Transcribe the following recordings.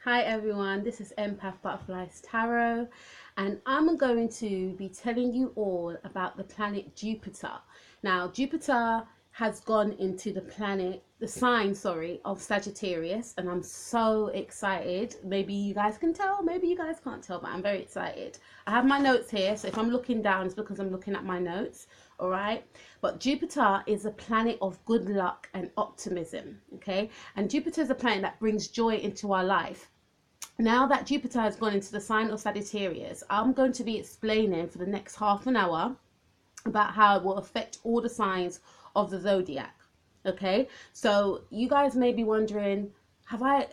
Hi everyone, this is Empath Butterflies Tarot, and I'm going to be telling you all about the planet Jupiter. Now, Jupiter has gone into the sign of Sagittarius, and I'm so excited. Maybe you guys can tell, maybe you guys can't tell, but I'm very excited. I have my notes here, so if I'm looking down, it's because I'm looking at my notes. All right, but Jupiter is a planet of good luck and optimism. Okay, and Jupiter is a planet that brings joy into our life. Now that Jupiter has gone into the sign of Sagittarius, I'm going to be explaining for the next half an hour about how it will affect all the signs of the zodiac. Okay, so you guys may be wondering, have I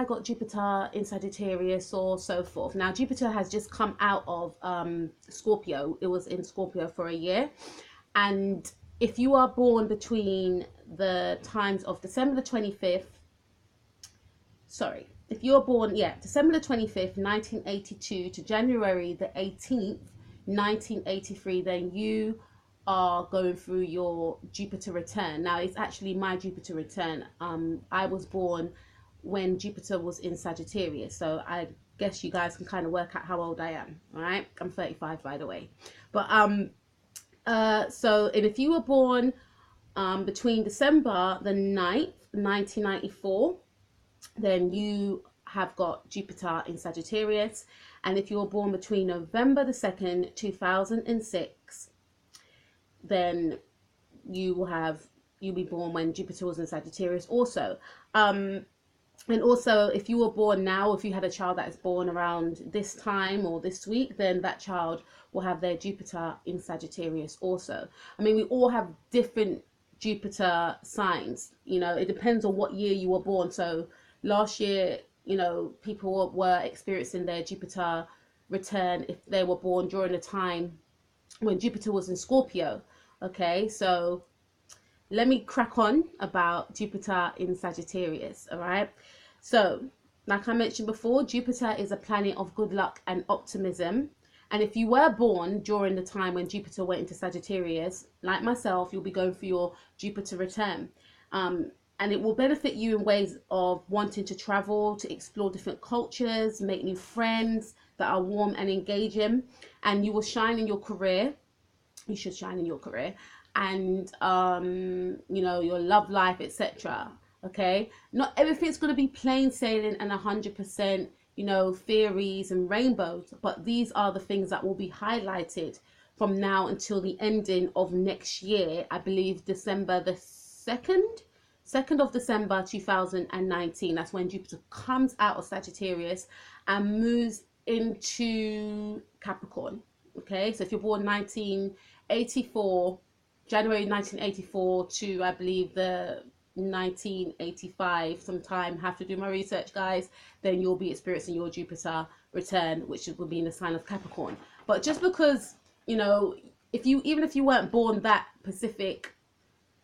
got Jupiter in Sagittarius or so forth? Now, Jupiter has just come out of Scorpio. It was in Scorpio for a year. And if you are born between the times of December the 25th, if you're born, December the 25th, 1982 to January the 18th, 1983, then you are going through your Jupiter return. Now, it's actually my Jupiter return. I was born when Jupiter was in Sagittarius, so I guess you guys can kind of work out how old I am. All right, I'm 35, by the way. But and if you were born between December the 9th, 1994, then you have got Jupiter in Sagittarius. And if you were born between November the 2nd, 2006, then you'll be born when Jupiter was in Sagittarius also. And also, if you were born now, if you had a child that is born around this time or this week, then that child will have their Jupiter in Sagittarius also. I mean, we all have different Jupiter signs. You know, it depends on what year you were born. So last year, you know, people were experiencing their Jupiter return if they were born during the time when Jupiter was in Scorpio. Okay, so let me crack on about Jupiter in Sagittarius. All right, so like I mentioned before, Jupiter is a planet of good luck and optimism. And if you were born during the time when Jupiter went into Sagittarius, like myself, you'll be going for your Jupiter return. And it will benefit you in ways of wanting to travel, to explore different cultures, make new friends that are warm and engaging. And you will shine in your career. You should shine in your career. And, you know, your love life, etc. Okay? Not everything's going to be plain sailing and 100%, you know, theories and rainbows. But these are the things that will be highlighted from now until the ending of next year. I believe December the 2nd of December 2019. That's when Jupiter comes out of Sagittarius and moves into Capricorn. Okay, so if you're born 1984, January 1984 to I believe the 1985 sometime, have to do my research, guys, then you'll be experiencing your Jupiter return, which will be in the sign of Capricorn. But just because, you know, even if you weren't born that specific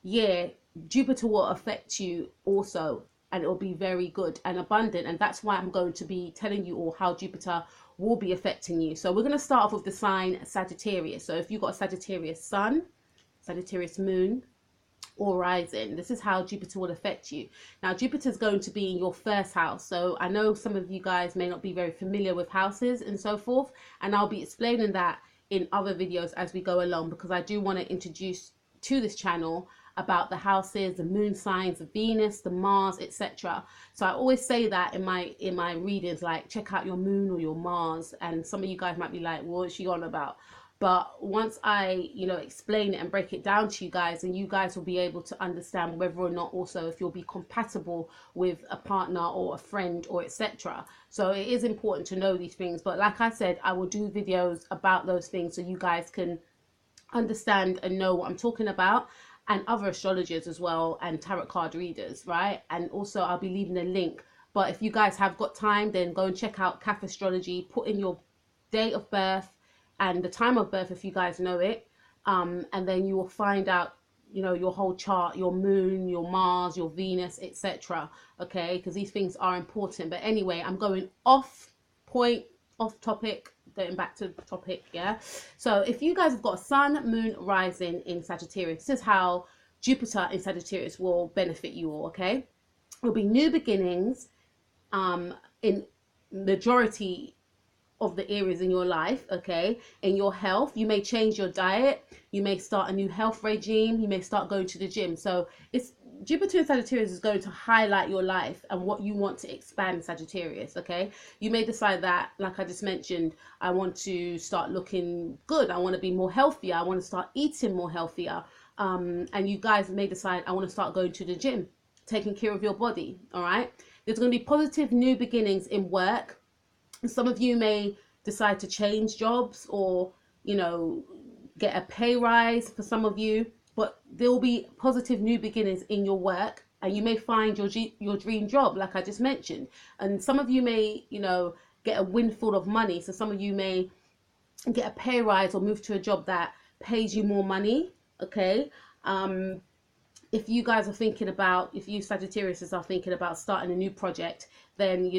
year, Jupiter will affect you also, and it will be very good and abundant. And that's why I'm going to be telling you all how Jupiter will be affecting you. So we're going to start off with the sign Sagittarius. So if you've got a Sagittarius sun, Sagittarius moon, or rising, this is how Jupiter will affect you. Now, Jupiter is going to be in your first house. So I know some of you guys may not be very familiar with houses and so forth, and I'll be explaining that in other videos as we go along, because I do want to introduce to this channel about the houses, the moon signs, the Venus, the Mars, etc. So I always say that in my readings, like, check out your moon or your Mars. And some of you guys might be like, what is she on about? But once I, you know, explain it and break it down to you guys, and you guys will be able to understand whether or not also if you'll be compatible with a partner or a friend or etc. So it is important to know these things. But like I said, I will do videos about those things so you guys can understand and know what I'm talking about, and other astrologers as well, and tarot card readers, right? And also I'll be leaving a link. But if you guys have got time, then go and check out CAF Astrology, put in your date of birth and the time of birth if you guys know it, and then you will find out, you know, your whole chart, your moon, your Mars, your Venus, etc. Okay, because these things are important. But anyway, I'm going off topic, going back to the topic. Yeah, so if you guys have got sun, moon, rising in Sagittarius, this is how Jupiter in Sagittarius will benefit you all. Okay, it'll be new beginnings in majority of the areas in your life. Okay, in your health, you may change your diet, you may start a new health regime, you may start going to the gym. So it's Jupiter in Sagittarius is going to highlight your life and what you want to expand, Sagittarius. Okay, you may decide that, like I just mentioned, I want to start looking good, I want to be more healthier, I want to start eating more healthier, and you guys may decide, I want to start going to the gym, taking care of your body. All right, there's going to be positive new beginnings in work. Some of you may decide to change jobs, or get a pay rise for some of you, but there will be positive new beginnings in your work, and you may find your dream job, like I just mentioned. And some of you may get a windfall of money. So some of you may get a pay rise or move to a job that pays you more money. Okay, if you guys are thinking about, if you Sagittarius are thinking about starting a new project, then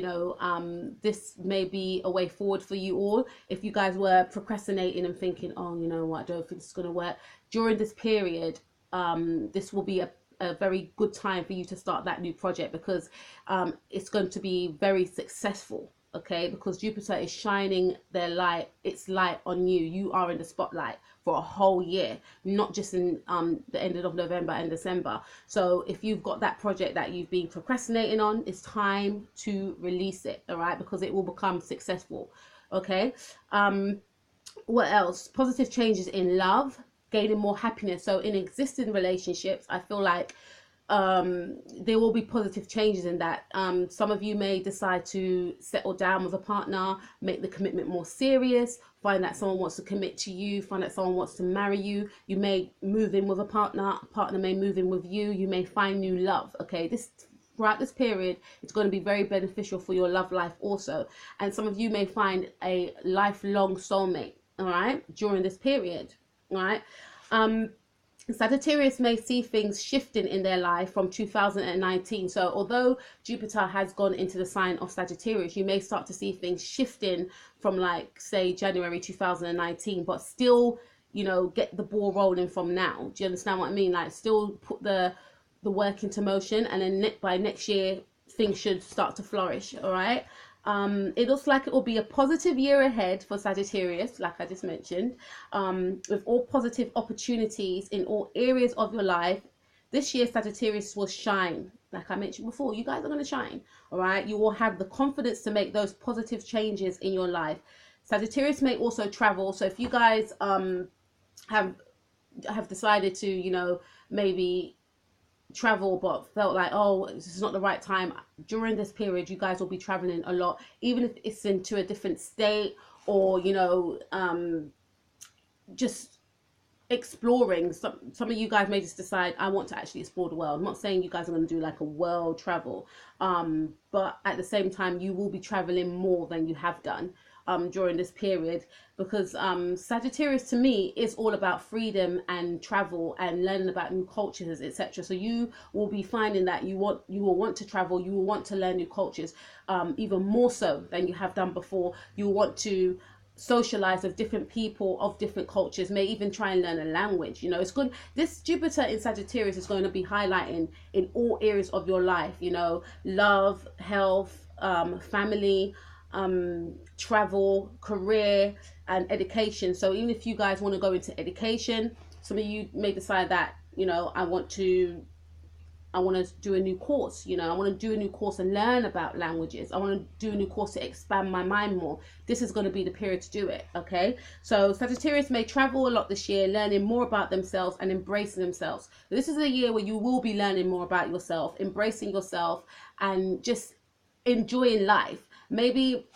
this may be a way forward for you all. If you guys were procrastinating and thinking, oh, you know what, I don't think it's going to work during this period, this will be a very good time for you to start that new project, because it's going to be very successful. Okay, because Jupiter is shining its light on you. You are in the spotlight for a whole year, not just in the end of November and December. So if you've got that project that you've been procrastinating on, it's time to release it. All right, because it will become successful. Okay, what else? Positive changes in love, gaining more happiness. So in existing relationships, I feel like there will be positive changes in that. Some of you may decide to settle down with a partner, make the commitment more serious, find that someone wants to commit to you, find that someone wants to marry you. You may move in with a partner may move in with you, you may find new love. Okay, throughout this period, it's going to be very beneficial for your love life also. And some of you may find a lifelong soulmate, all right, during this period. All right, Sagittarius may see things shifting in their life from 2019. So although Jupiter has gone into the sign of Sagittarius, you may start to see things shifting from, like, say, January 2019, but still, get the ball rolling from now. Do you understand what I mean? Like, still put the work into motion, and then by next year, things should start to flourish. All right. It looks like it will be a positive year ahead for Sagittarius, like I just mentioned, with all positive opportunities in all areas of your life. This year, Sagittarius will shine. Like I mentioned before, you guys are going to shine. All right. You will have the confidence to make those positive changes in your life. Sagittarius may also travel. So if you guys have decided to, maybe travel, but felt like, oh, this is not the right time, during this period you guys will be traveling a lot, even if it's into a different state, or just exploring. Some of you guys may just decide, I want to actually explore the world. I'm not saying you guys are going to do like a world travel, but at the same time, you will be traveling more than you have done during this period, because Sagittarius to me is all about freedom and travel and learning about new cultures, etc. So you will be finding that you will want to travel, you will want to learn new cultures, even more so than you have done before. You will want to socialize with different people of different cultures, may even try and learn a language. It's good. This Jupiter in Sagittarius is going to be highlighting in all areas of your life, love, health, family, travel, career, and education. So even if you guys want to go into education, some of you may decide that, I want to do a new course. I want to do a new course and learn about languages. I want to do a new course to expand my mind more. This is going to be the period to do it. Okay, so Sagittarius may travel a lot this year, learning more about themselves and embracing themselves. This is a year where you will be learning more about yourself, embracing yourself, and just enjoying life. Maybe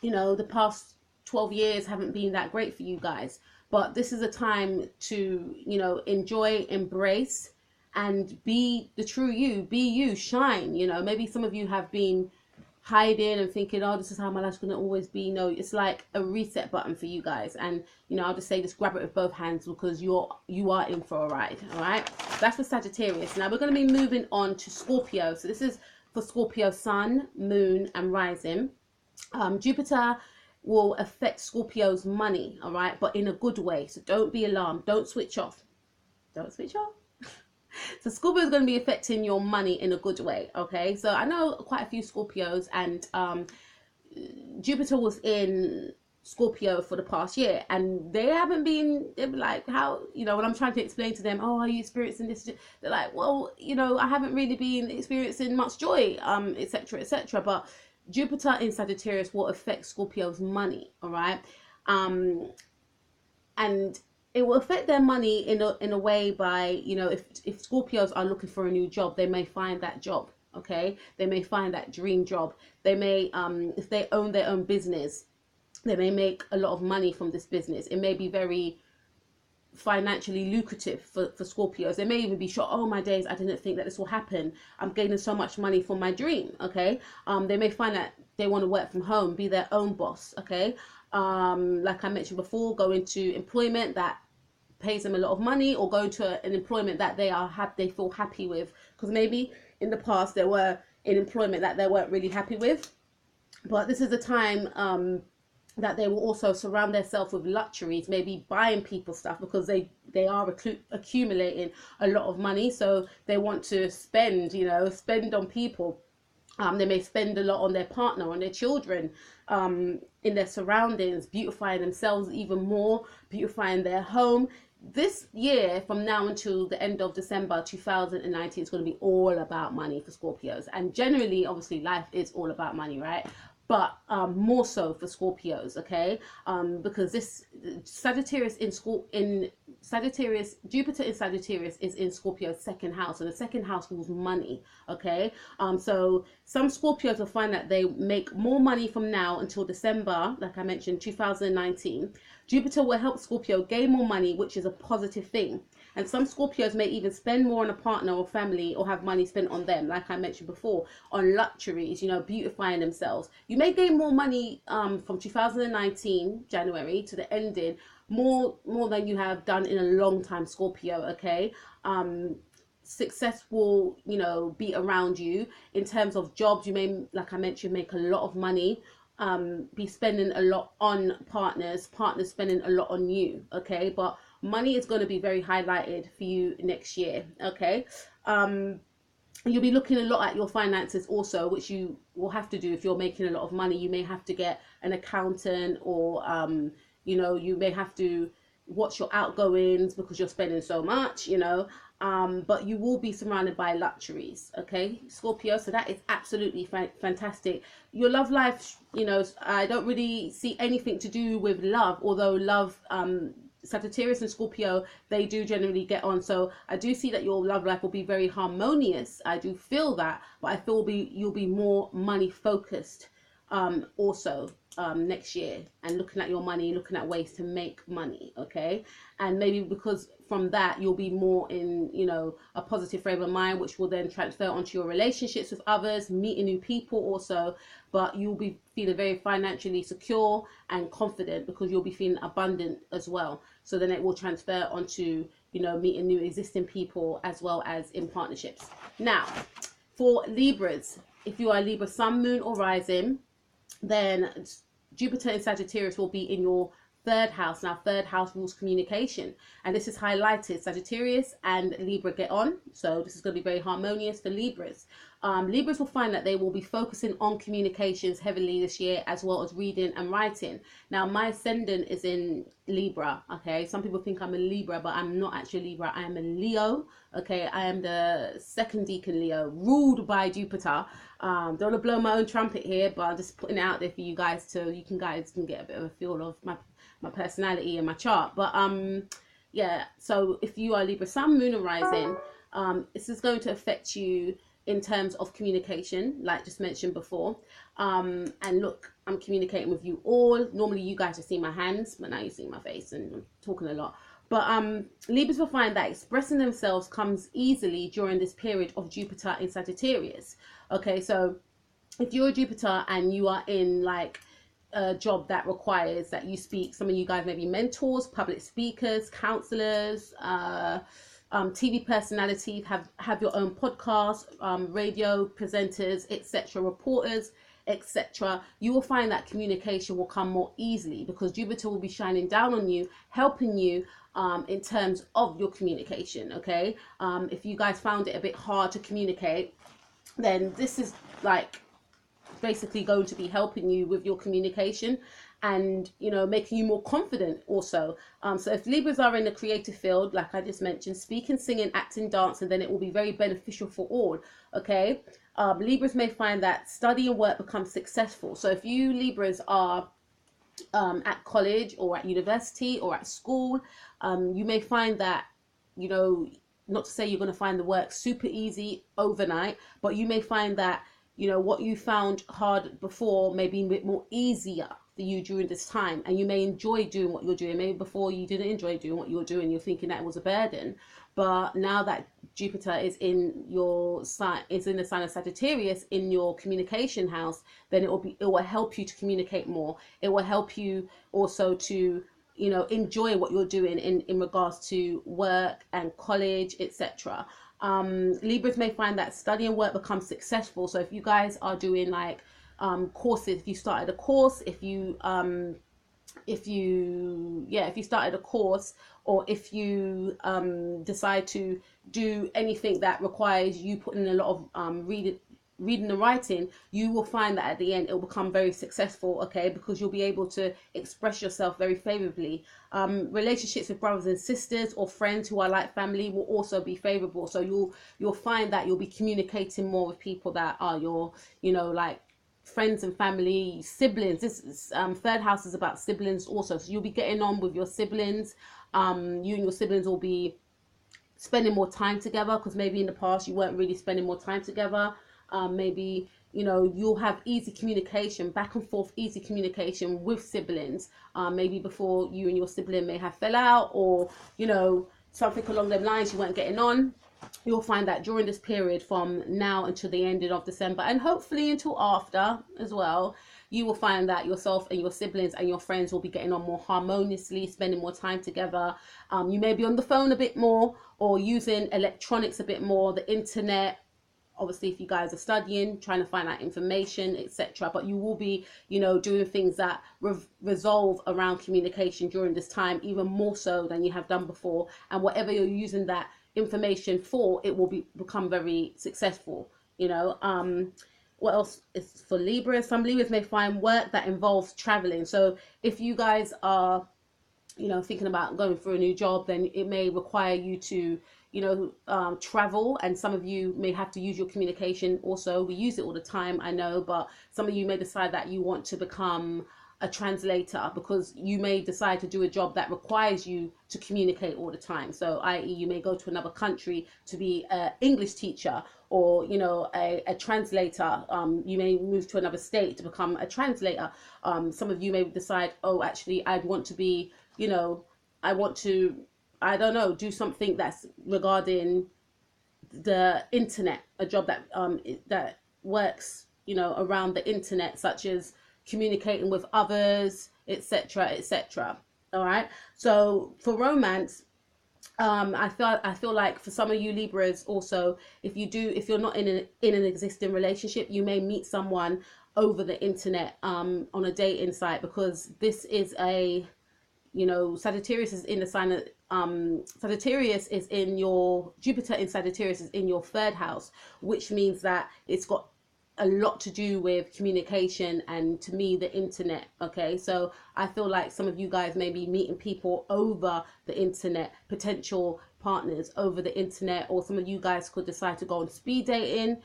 the past 12 years haven't been that great for you guys, but this is a time to enjoy, embrace, and be the true you. Be you, shine. Maybe some of you have been hiding and thinking, oh, this is how my life's going to always be. No, it's like a reset button for you guys, and I'll just say, just grab it with both hands, because you are in for a ride. All right, that's for Sagittarius. Now we're going to be moving on to Scorpio. So this is for Scorpio sun, moon, and rising. Jupiter will affect Scorpio's money, all right, but in a good way. So don't be alarmed. Don't switch off. So Scorpio is going to be affecting your money in a good way. Okay, so I know quite a few Scorpios, and Jupiter was in Scorpio for the past year, and they haven't been, they're like, how, you know, when I'm trying to explain to them, oh, are you experiencing this? They're like, well, you know, I haven't really been experiencing much joy, etc., etc. But Jupiter in Sagittarius will affect Scorpio's money, all right? And it will affect their money in a way by, you know, if Scorpios are looking for a new job, they may find that job, okay? They may find that dream job. They may, if they own their own business, they may make a lot of money from this business. It may be very financially lucrative for Scorpios. They may even be shocked, oh my days, I didn't think that this will happen. I'm gaining so much money from my dream, okay? They may find that they want to work from home, be their own boss, okay? Like I mentioned before, go into employment that pays them a lot of money, or go to an employment that they feel happy with, because maybe in the past they were in employment that they weren't really happy with. But this is a time that they will also surround themselves with luxuries, maybe buying people stuff, because they are accumulating a lot of money, so they want to spend, you know, spend on people. They may spend a lot on their partner, on their children, in their surroundings, beautifying themselves even more, beautifying their home. This year, from now until the end of December 2019, it's going to be all about money for Scorpios. And generally, obviously, life is all about money, right? But more so for Scorpios, okay? Because this Sagittarius in Sagittarius, Jupiter in Sagittarius is in Scorpio's second house, and the second house rules money, okay? So some Scorpios will find that they make more money from now until December, like I mentioned, 2019. Jupiter will help Scorpio gain more money, which is a positive thing. And some Scorpios may even spend more on a partner or family, or have money spent on them, like I mentioned before, on luxuries, you know, beautifying themselves. You may gain more money from 2019, January, to the ending, more than you have done in a long time, Scorpio, okay? Success will, you know, be around you. In terms of jobs, you may, like I mentioned, make a lot of money. Be spending a lot on partners spending a lot on you, okay? But money is going to be very highlighted for you next year, okay? You'll be looking a lot at your finances also, which you will have to do if you're making a lot of money. You may have to get an accountant, or you know, you may have to watch your outgoings because you're spending so much, you know. But you will be surrounded by luxuries, okay, Scorpio? So that is absolutely fantastic. Your love life, you know, I don't really see anything to do with love, although love, Sagittarius and Scorpio, they do generally get on. So I do see that your love life will be very harmonious. I do feel that, but I feel you'll be more money focused also next year, and looking at your money, looking at ways to make money, okay? And maybe because from that you'll be more in, you know, a positive frame of mind, which will then transfer onto your relationships with others, meeting new people also. But you'll be feeling very financially secure and confident, because you'll be feeling abundant as well. So then it will transfer onto, you know, meeting new existing people, as well as in partnerships. Now, for Libras, if you are Libra Sun, Moon or Rising, then Jupiter in Sagittarius will be in your third house. Now, third house rules communication, and this is highlighted. Sagittarius and Libra get on, so this is going to be very harmonious for Libras. Libras will find that they will be focusing on communications heavily this year, as well as reading and writing. Now, my ascendant is in Libra, okay? Some people think I'm a Libra, but I'm not actually Libra. I am a Leo, okay? I am the second decan Leo, ruled by Jupiter. Don't want to blow my own trumpet here, but I'm just putting it out there for you guys, so you guys can get a bit of a feel of my personality and my chart. But yeah, so if you are Libra Sun, Moon or Rising, this is going to affect you in terms of communication, like just mentioned before. And look, I'm communicating with you all. Normally you guys just see my hands, but now you see my face, and I'm talking a lot. But Libras will find that expressing themselves comes easily during this period of Jupiter in Sagittarius. Okay, so if you're a Jupiter and you are in like a job that requires that you speak, some of you guys may be mentors, public speakers, counselors, TV personalities, have your own podcast, radio presenters, etc., reporters, etc. You will find that communication will come more easily, because Jupiter will be shining down on you, helping you in terms of your communication, okay? If you guys found it a bit hard to communicate, then this is like basically going to be helping you with your communication and, you know, making you more confident also. So if Libras are in the creative field, like I just mentioned, speaking, singing, acting, dancing, then it will be very beneficial for all. Okay. Libras may find that study and work becomes successful. So if you Libras are at college or at university or at school, you may find that, you know, not to say you're going to find the work super easy overnight, but you may find that, you know, what you found hard before may be a bit more easier for you during this time, and you may enjoy doing what you're doing. Maybe before you didn't enjoy doing what you were doing, you're thinking that it was a burden, but now that Jupiter is in your sign, is in the sign of Sagittarius, in your communication house, then it will help you to communicate more. It will help you also to, you know, enjoy what you're doing in regards to work and college, etc. Libras may find that study and work becomes successful. So if you guys are doing like courses, if you started a course, if you started a course, or if you decide to do anything that requires you putting in a lot of reading and writing, you will find that at the end it will become very successful, okay, because you'll be able to express yourself very favorably. Relationships with brothers and sisters or friends who are like family will also be favorable. So you'll find that you'll be communicating more with people that are your, you know, like friends and family, siblings. This is, third house is about siblings also, so you'll be getting on with your siblings. You and your siblings will be spending more time together, because maybe in the past you weren't really spending more time together. Maybe, you know, you'll have easy communication, back and forth, easy communication with siblings. Maybe before, you and your sibling may have fell out, or, you know, something along them lines, you weren't getting on. You'll find that during this period from now until the ending of December, and hopefully until after as well, you will find that yourself and your siblings and your friends will be getting on more harmoniously, spending more time together. You may be on the phone a bit more, or using electronics a bit more, the internet. Obviously, if you guys are studying, trying to find out information, etc. But you will be, you know, doing things that resolve around communication during this time, even more so than you have done before. And whatever you're using that information for, it will become very successful, you know. What else is for Libras? Some Libras may find work that involves traveling. So if you guys are, you know, thinking about going for a new job, then it may require you to, you know, travel, and some of you may have to use your communication also. We use it all the time, I know, but some of you may decide that you want to become a translator, because you may decide to do a job that requires you to communicate all the time. So i.e. you may go to another country to be an English teacher, or, you know, a translator. You may move to another state to become a translator. Some of you may decide, oh, actually I'd want to be, you know, I want to, I don't know, do something that's regarding the internet, a job that that works, you know, around the internet, such as communicating with others, etc., etc. All right. So for romance, I feel like for some of you Libras also, if you're not in an existing relationship, you may meet someone over the internet on a dating site, because this is a, you know, Sagittarius is in the sign of Sagittarius is in your, Jupiter in Sagittarius is in your third house, which means that it's got a lot to do with communication and, to me, the internet. Okay, so I feel like some of you guys may be meeting people over the internet, potential partners over the internet, or some of you guys could decide to go speed dating,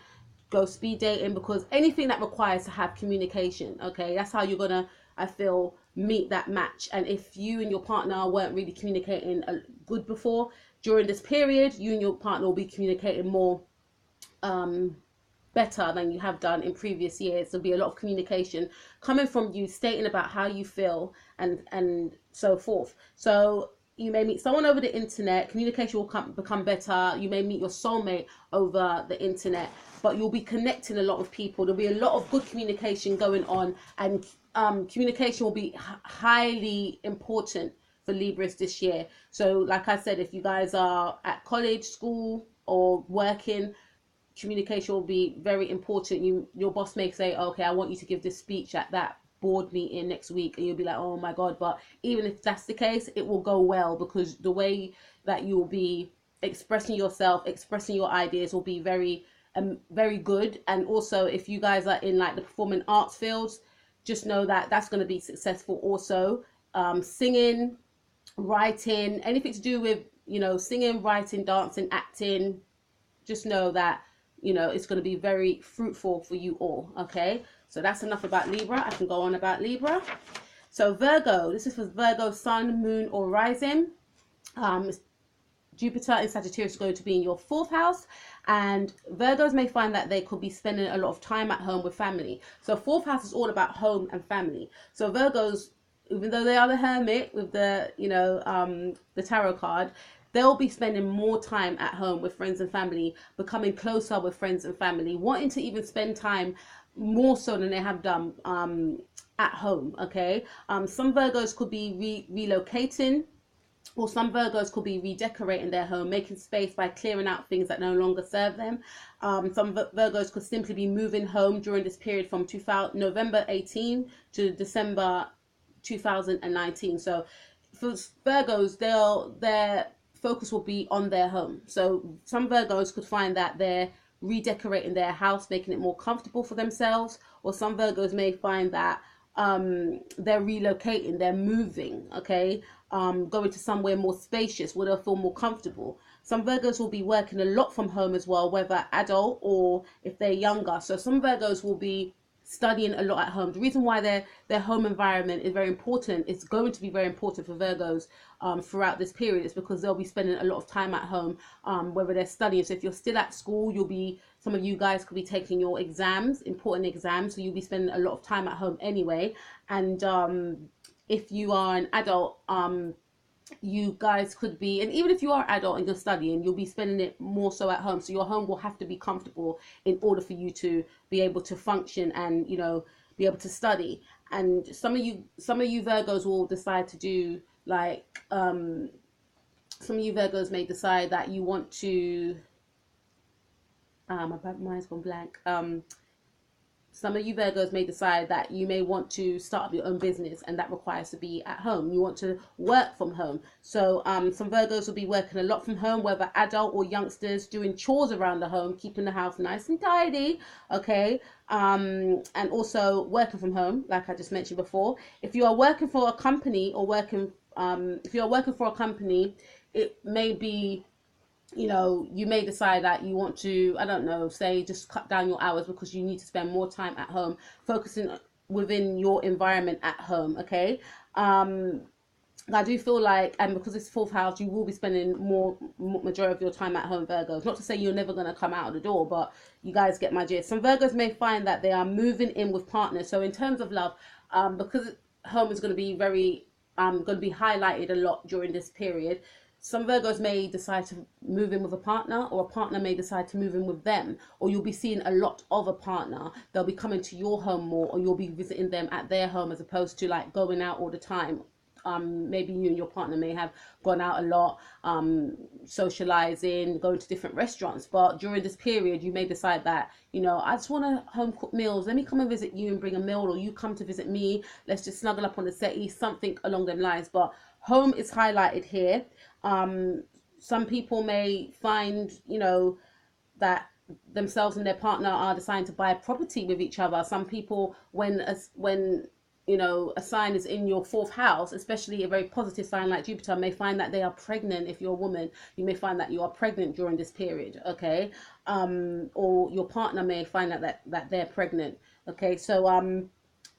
because anything that requires to have communication, okay, that's how you're gonna, I feel, meet that match. And if you and your partner weren't really communicating good before, during this period, you and your partner will be communicating more better than you have done in previous years. There'll be a lot of communication coming from you, stating about how you feel and so forth. So you may meet someone over the internet, communication will become better. You may meet your soulmate over the internet, but you'll be connecting a lot of people. There'll be a lot of good communication going on, and communication will be highly important for Libras this year. So like I said, if you guys are at college, school, or working, communication will be very important. Your boss may say, okay, I want you to give this speech at that board meeting next week, and you'll be like, oh my god. But even if that's the case, it will go well, because the way that you will be expressing yourself, expressing your ideas, will be very very good. And also, if you guys are in like the performing arts fields, just know that that's going to be successful also. Singing, writing, anything to do with, you know, singing, writing, dancing, acting, just know that, you know, it's going to be very fruitful for you all. Okay, so that's enough about Libra. I can go on about Libra. So Virgo, this is for Virgo sun, moon, or rising. Jupiter in Sagittarius is going to be in your 4th house, and Virgos may find that they could be spending a lot of time at home with family. So 4th house is all about home and family. So Virgos, even though they are the hermit with the, you know, the tarot card, they'll be spending more time at home with friends and family, becoming closer with friends and family, wanting to even spend time more so than they have done at home. Okay, some Virgos could be relocating, or some Virgos could be redecorating their home, making space by clearing out things that no longer serve them. Some Virgos could simply be moving home during this period from November 18 to December 2019. So for Virgos, their focus will be on their home. So some Virgos could find that they're redecorating their house, making it more comfortable for themselves, or some Virgos may find that they're relocating, they're moving, okay, going to somewhere more spacious where they'll feel more comfortable. Some Virgos will be working a lot from home as well, whether adult or if they're younger. So some Virgos will be studying a lot at home. The reason why their home environment is very important, it's going to be very important for Virgos throughout this period, is because they'll be spending a lot of time at home, whether they're studying. So if you're still at school, some of you guys could be taking your exams, important exams, so you'll be spending a lot of time at home anyway. And if you are an adult, you guys could be, and even if you are adult and you're studying, you'll be spending it more so at home. So your home will have to be comfortable in order for you to be able to function and, you know, be able to study. And some of you Virgos will decide to do like some of you Virgos may decide that you want to my mind's gone blank. Some of you Virgos may decide that you may want to start up your own business, and that requires to be at home. You want to work from home. So some Virgos will be working a lot from home, whether adult or youngsters, doing chores around the home, keeping the house nice and tidy, okay? And also working from home, like I just mentioned before. If you are working for a company or if you're working for a company, it may be, you know, you may decide that you want to, I don't know, say just cut down your hours because you need to spend more time at home, focusing within your environment at home, okay? I do feel like, and because it's 4th house, you will be spending majority of your time at home, Virgos. Not to say you're never going to come out of the door, but you guys get my gist. Some Virgos may find that they are moving in with partners. So in terms of love, because home is going to be going to be highlighted a lot during this period, some Virgos may decide to move in with a partner, or a partner may decide to move in with them, or you'll be seeing a lot of a partner. They'll be coming to your home more, or you'll be visiting them at their home as opposed to like going out all the time. Maybe you and your partner may have gone out a lot, socializing, going to different restaurants, but during this period you may decide that, you know, I just want to home cook meals, let me come and visit you and bring a meal, or you come to visit me, let's just snuggle up on the settee, something along them lines. But home is highlighted here. Some people may find, you know, that themselves and their partner are deciding to buy a property with each other. Some people, when you know, a sign is in your 4th house, especially a very positive sign like Jupiter, may find that they are pregnant. If you're a woman, you may find that you are pregnant during this period, okay? Or your partner may find that they're pregnant, okay? So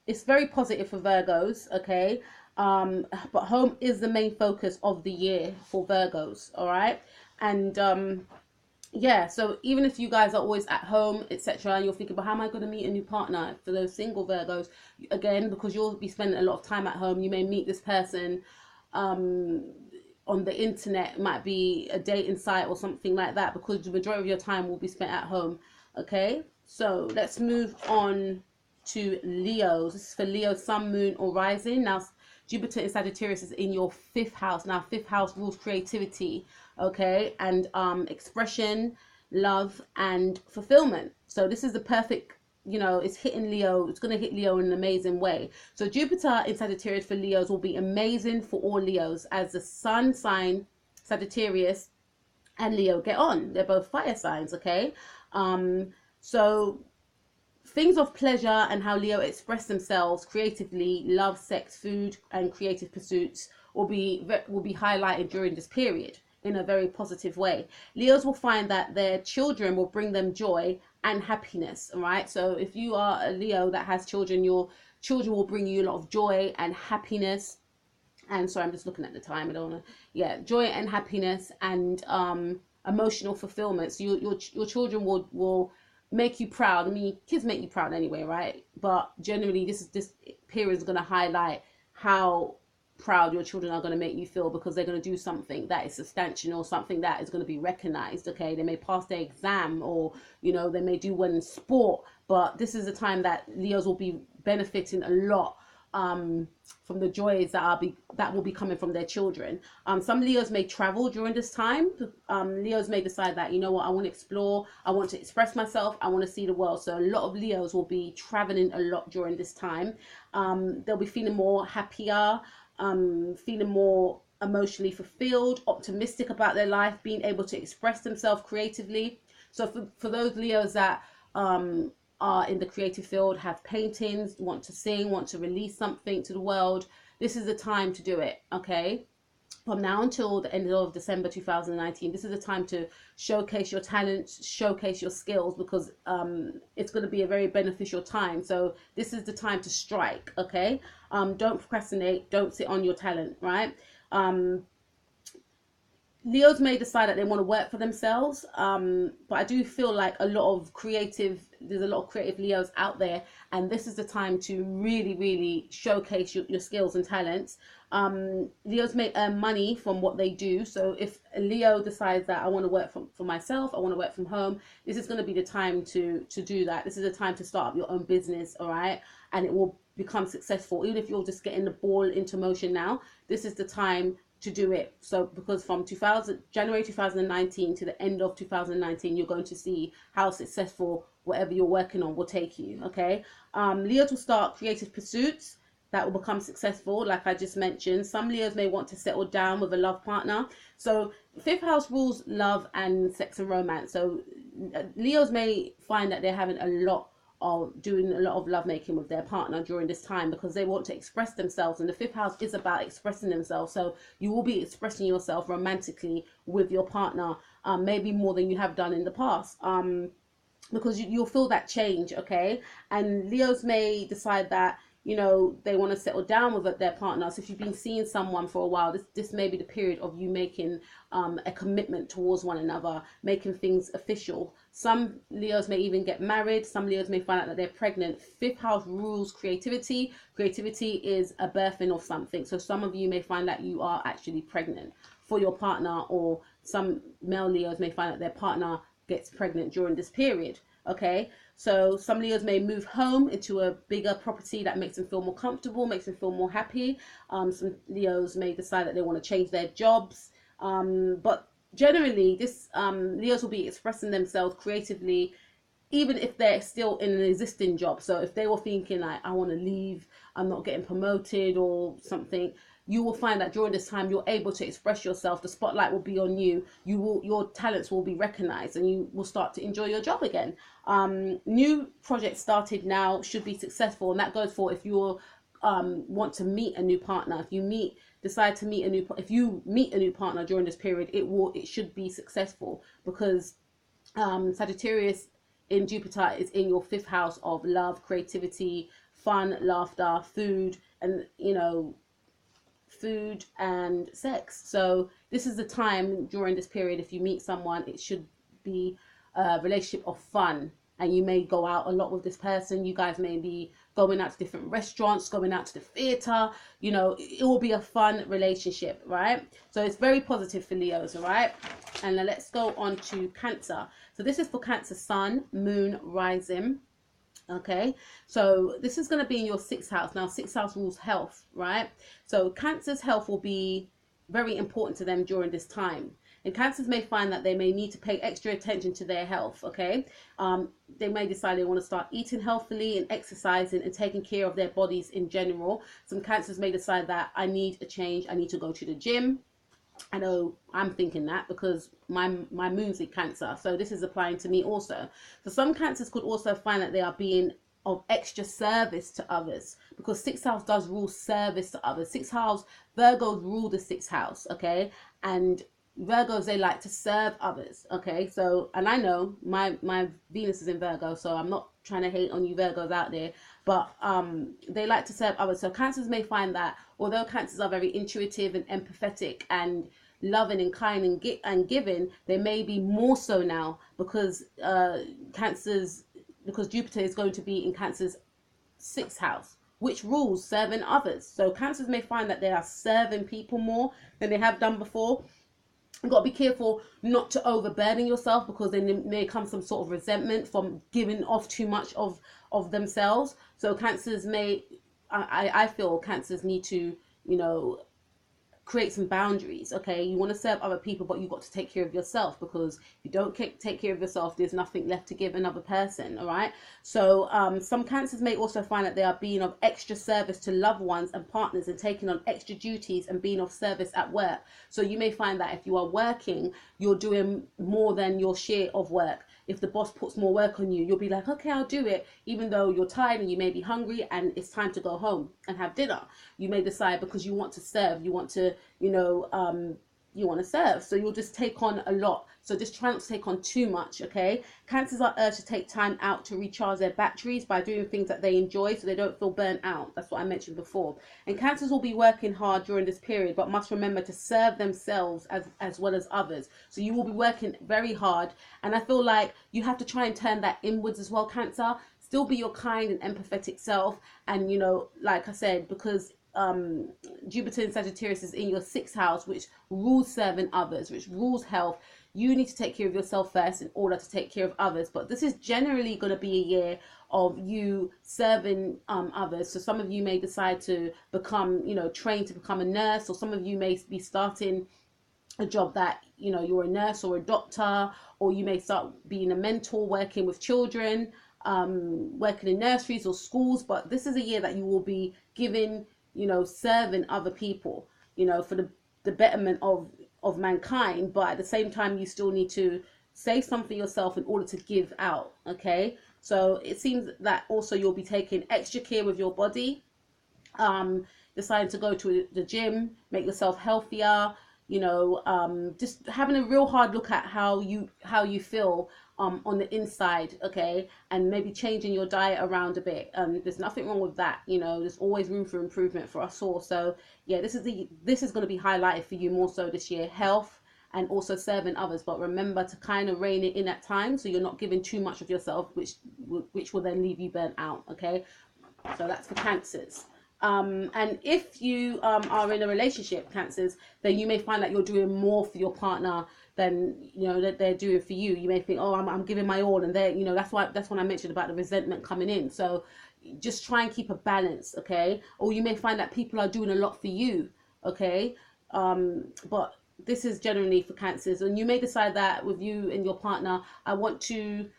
it's very positive for Virgos, okay? But home is the main focus of the year for Virgos, all right? And yeah, so even if you guys are always at home, etc., and you're thinking, but how am I going to meet a new partner? For those single Virgos, again, because you'll be spending a lot of time at home, you may meet this person on the internet. It might be a dating site or something like that, because the majority of your time will be spent at home, okay? So let's move on to Leos. This is for Leo, sun, moon, or rising. Now, Jupiter in Sagittarius is in your 5th house. Now, 5th house rules creativity, okay, and expression, love, and fulfillment. So this is the perfect, you know, it's hitting Leo. It's going to hit Leo in an amazing way. So Jupiter in Sagittarius for Leos will be amazing for all Leos, as the sun sign Sagittarius and Leo get on. They're both fire signs, okay? So things of pleasure and how Leo express themselves creatively, love, sex, food, and creative pursuits will be highlighted during this period in a very positive way. Leos will find that their children will bring them joy and happiness. All right. So if you are a Leo that has children, your children will bring you a lot of joy and happiness. And so I'm just looking at the time. I don't want to. Yeah, joy and happiness and emotional fulfillment. So your children will make you proud. I mean, kids make you proud anyway, right? But generally, this period is going to highlight how proud your children are going to make you feel, because they're going to do something that is substantial or something that is going to be recognized. Okay, they may pass their exam, or they may do well in sport, but this is a time that Leos will be benefiting a lot from the joys that will be coming from their children. Some Leos may travel during this time. Leos may decide that, I want to explore, I want to express myself, I want to see the world. So a lot of Leos will be traveling a lot during this time. They'll be feeling more happier, feeling more emotionally fulfilled, optimistic about their life, being able to express themselves creatively. So for those Leos that are in the creative field, have paintings, want to sing, want to release something to the world, this is the time to do it. Okay, from now until the end of December 2019, this is the time to showcase your talents, showcase your skills, because it's going to be a very beneficial time. So this is the time to strike. Okay, don't procrastinate, don't sit on your talent, right? Leos may decide that they want to work for themselves, but I do feel like there's a lot of creative Leos out there, and this is the time to really showcase your skills and talents. Leos may earn money from what they do. So if a Leo decides that I want to work for myself, I want to work from home, this is going to be the time to do that. This is the time to start up your own business, all right? And it will become successful. Even if you're just getting the ball into motion now, this is the time to do it. So because from January 2019 to the end of 2019, you're going to see how successful whatever you're working on will take you. Okay, Leos will start creative pursuits that will become successful, like I just mentioned. Some Leos may want to settle down with a love partner. So fifth house rules love and sex and romance. So Leos may find that they're having doing a lot of lovemaking with their partner during this time, because they want to express themselves, and the fifth house is about expressing themselves. So you will be expressing yourself romantically with your partner, maybe more than you have done in the past, because you'll feel that change. Okay, and Leos may decide that they want to settle down with their partner. So if you've been seeing someone for a while, this may be the period of you making a commitment towards one another, making things official. Some Leos may even get married. Some Leos may find out that they're pregnant. Fifth house rules creativity. Creativity is a birthing of something. So some of you may find that you are actually pregnant for your partner, or some male Leos may find that their partner gets pregnant during this period. Okay, so some Leos may move home into a bigger property that makes them feel more comfortable, makes them feel more happy. Some Leos may decide that they want to change their jobs. But generally, this Leos will be expressing themselves creatively, even if they're still in an existing job. So if they were thinking like, I want to leave, I'm not getting promoted or something, you will find that during this time you're able to express yourself. The spotlight will be on you. Your talents will be recognized, and you will start to enjoy your job again. New projects started now should be successful, and that goes for if you want to meet a new partner. If you meet a new partner during this period, it should be successful, because Sagittarius in Jupiter is in your fifth house of love, creativity, fun, laughter, food, and food and sex. So this is the time during this period, if you meet someone, it should be a relationship of fun, and you may go out a lot with this person. You guys may be going out to different restaurants, going out to the theater. It will be a fun relationship, right? So it's very positive for Leos. All right, and now let's go on to Cancer. So this is for Cancer sun, moon, rising. Okay, so this is going to be in your sixth house. Now, sixth house rules health, right? So Cancer's health will be very important to them during this time. And Cancers may find that they may need to pay extra attention to their health. Okay, they may decide they want to start eating healthily and exercising and taking care of their bodies in general. Some Cancers may decide that I need a change. I need to go to the gym. I know I'm thinking that because my moon's in Cancer, so this is applying to me also. So some Cancers could also find that they are being of extra service to others, because sixth house does rule service to others. Sixth house, Virgos rule the sixth house, okay? And Virgos, they like to serve others, okay? So, and I know my Venus is in Virgo, so I'm not trying to hate on you Virgos out there, but they like to serve others. So Cancers may find that although Cancers are very intuitive and empathetic and loving and kind and giving, they may be more so now because because Jupiter is going to be in Cancer's sixth house, which rules serving others. So Cancers may find that they are serving people more than they have done before. You've got to be careful not to overburden yourself, because then there may come some sort of resentment from giving off too much of themselves. So Cancers may, I feel Cancers need to, you know, create some boundaries. Okay, you want to serve other people, but you've got to take care of yourself, because if you don't take care of yourself, there's nothing left to give another person. All right, so some Cancers may also find that they are being of extra service to loved ones and partners, and taking on extra duties and being of service at work. So you may find that if you are working, you're doing more than your share of work. If the boss puts more work on you, you'll be like, okay, I'll do it, even though you're tired and you may be hungry and it's time to go home and have dinner. You may decide, because you want to serve, you want to, you know, you want to serve, so you'll just take on a lot. So just try not to take on too much. Okay, Cancers are urged to take time out to recharge their batteries by doing things that they enjoy, so they don't feel burnt out. That's what I mentioned before. And Cancers will be working hard during this period, but must remember to serve themselves as well as others. So you will be working very hard, and I feel like you have to try and turn that inwards as well, Cancer. Still be your kind and empathetic self, and you know, like I said, because Jupiter in Sagittarius is in your sixth house, which rules serving others, which rules health. You need to take care of yourself first in order to take care of others. But this is generally going to be a year of you serving others. So some of you may decide to become, you know, trained to become a nurse, or some of you may be starting a job that, you know, you're a nurse or a doctor, or you may start being a mentor, working with children, working in nurseries or schools. But this is a year that you will be giving, you know, serving other people, you know, for the betterment of mankind. But at the same time, you still need to save some for yourself in order to give out. Okay, so it seems that also you'll be taking extra care with your body, deciding to go to the gym, make yourself healthier, you know, just having a real hard look at how you feel on the inside. Okay, and maybe changing your diet around a bit. There's nothing wrong with that, you know, there's always room for improvement for us all. So yeah, this is going to be highlighted for you more so this year, health and also serving others. But remember to kind of rein it in at times, so you're not giving too much of yourself, which will then leave you burnt out. Okay, so that's for Cancers. And if you are in a relationship, Cancers, then you may find that you're doing more for your partner than, you know, that they're doing for you. You may think, oh, I'm giving my all, and they're, you know, that's when I mentioned about the resentment coming in. So just try and keep a balance. Okay, or you may find that people are doing a lot for you. Okay, but this is generally for Cancers, and you may decide that with you and your partner, I want to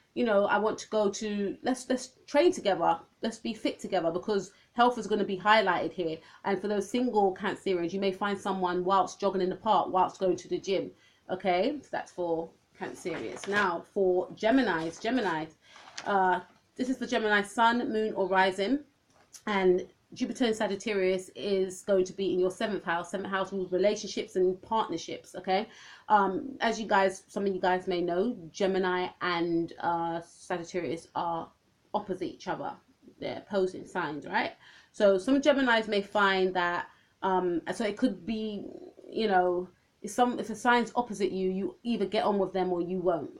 go to, let's train together, let's be fit together, because health is going to be highlighted here. And for those single Cancerians, you may find someone whilst jogging in the park, whilst going to the gym. Okay, so that's for Cancerians. Now for Geminis, this is for Gemini Sun, Moon or Rising, and Jupiter in Sagittarius is going to be in your seventh house. Seventh house rules relationships and partnerships. Okay, as you guys, some of you guys may know, Gemini and Sagittarius are opposite each other. They're opposing signs, right? So some Geminis may find that, so it could be, you know, if a sign's opposite you, you either get on with them or you won't,